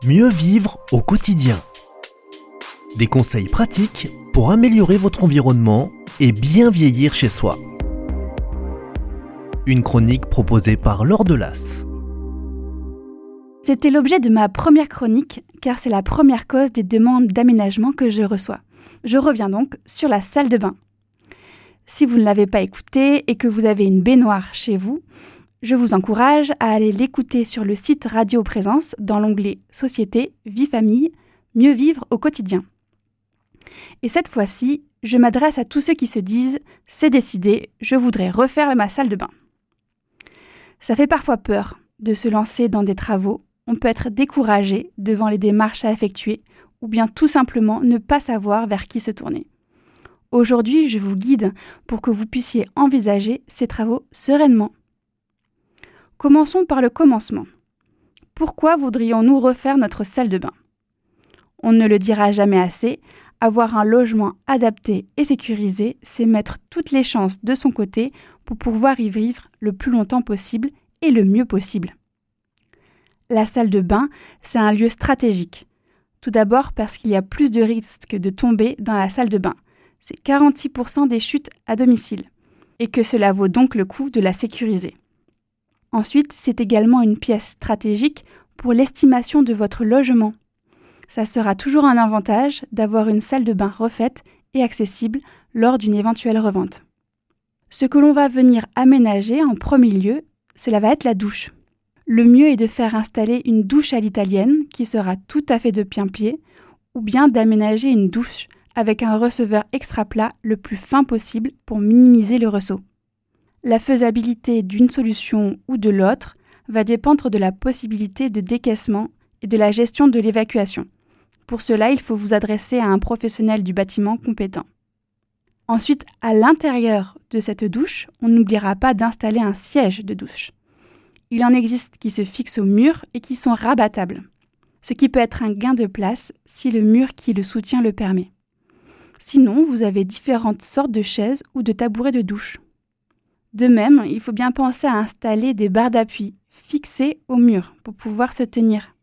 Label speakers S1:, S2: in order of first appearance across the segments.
S1: Mieux vivre au quotidien. Des conseils pratiques pour améliorer votre environnement et bien vieillir chez soi. Une chronique proposée par Laure Delas.
S2: C'était l'objet de ma première chronique, car c'est la première cause des demandes d'aménagement que je reçois. Je reviens donc sur la salle de bain. Si vous ne l'avez pas écoutée et que vous avez une baignoire chez vous, je vous encourage à aller l'écouter sur le site Radio Présence dans l'onglet Société, Vie Famille, Mieux vivre au quotidien. Et cette fois-ci, je m'adresse à tous ceux qui se disent « c'est décidé, je voudrais refaire ma salle de bain ». Ça fait parfois peur de se lancer dans des travaux, on peut être découragé devant les démarches à effectuer ou bien tout simplement ne pas savoir vers qui se tourner. Aujourd'hui, je vous guide pour que vous puissiez envisager ces travaux sereinement. Commençons par le commencement. Pourquoi voudrions-nous refaire notre salle de bain ? On ne le dira jamais assez, avoir un logement adapté et sécurisé, c'est mettre toutes les chances de son côté pour pouvoir y vivre le plus longtemps possible et le mieux possible. La salle de bain, c'est un lieu stratégique. Tout d'abord parce qu'il y a plus de risques de tomber dans la salle de bain. C'est 46% des chutes à domicile. Et que cela vaut donc le coup de la sécuriser. Ensuite, c'est également une pièce stratégique pour l'estimation de votre logement. Ça sera toujours un avantage d'avoir une salle de bain refaite et accessible lors d'une éventuelle revente. Ce que l'on va venir aménager en premier lieu, cela va être la douche. Le mieux est de faire installer une douche à l'italienne qui sera tout à fait de plain-pied ou bien d'aménager une douche avec un receveur extra plat le plus fin possible pour minimiser le ressaut. La faisabilité d'une solution ou de l'autre va dépendre de la possibilité de décaissement et de la gestion de l'évacuation. Pour cela, il faut vous adresser à un professionnel du bâtiment compétent. Ensuite, à l'intérieur de cette douche, on n'oubliera pas d'installer un siège de douche. Il en existe qui se fixent au mur et qui sont rabattables, ce qui peut être un gain de place si le mur qui le soutient le permet. Sinon, vous avez différentes sortes de chaises ou de tabourets de douche. De même, il faut bien penser à installer des barres d'appui fixées au mur pour pouvoir se tenir.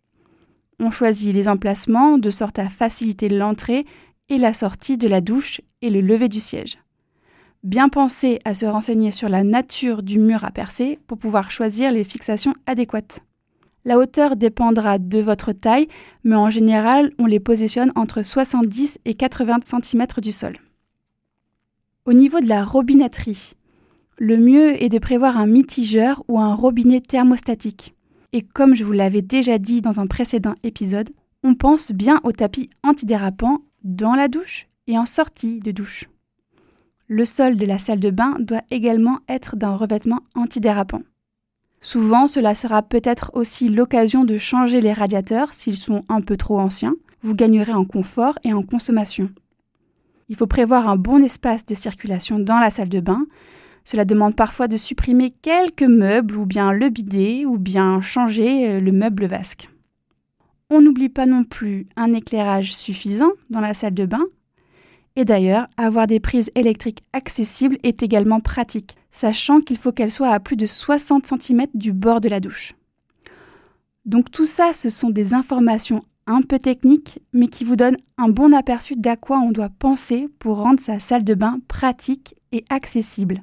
S2: On choisit les emplacements de sorte à faciliter l'entrée et la sortie de la douche et le lever du siège. Bien penser à se renseigner sur la nature du mur à percer pour pouvoir choisir les fixations adéquates. La hauteur dépendra de votre taille, mais en général, on les positionne entre 70 et 80 cm du sol. Au niveau de la robinetterie, le mieux est de prévoir un mitigeur ou un robinet thermostatique. Et comme je vous l'avais déjà dit dans un précédent épisode, on pense bien au tapis antidérapant dans la douche et en sortie de douche. Le sol de la salle de bain doit également être d'un revêtement antidérapant. Souvent, cela sera peut-être aussi l'occasion de changer les radiateurs s'ils sont un peu trop anciens. Vous gagnerez en confort et en consommation. Il faut prévoir un bon espace de circulation dans la salle de bain. Cela demande parfois de supprimer quelques meubles ou bien le bidet ou bien changer le meuble vasque. On n'oublie pas non plus un éclairage suffisant dans la salle de bain. Et d'ailleurs, avoir des prises électriques accessibles est également pratique, sachant qu'il faut qu'elles soient à plus de 60 cm du bord de la douche. Donc tout ça, ce sont des informations un peu techniques, mais qui vous donnent un bon aperçu d'à quoi on doit penser pour rendre sa salle de bain pratique et accessible.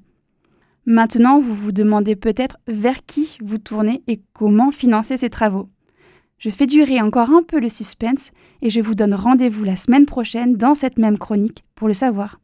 S2: Maintenant, vous vous demandez peut-être vers qui vous tournez et comment financer ces travaux. Je fais durer encore un peu le suspense et je vous donne rendez-vous la semaine prochaine dans cette même chronique pour le savoir.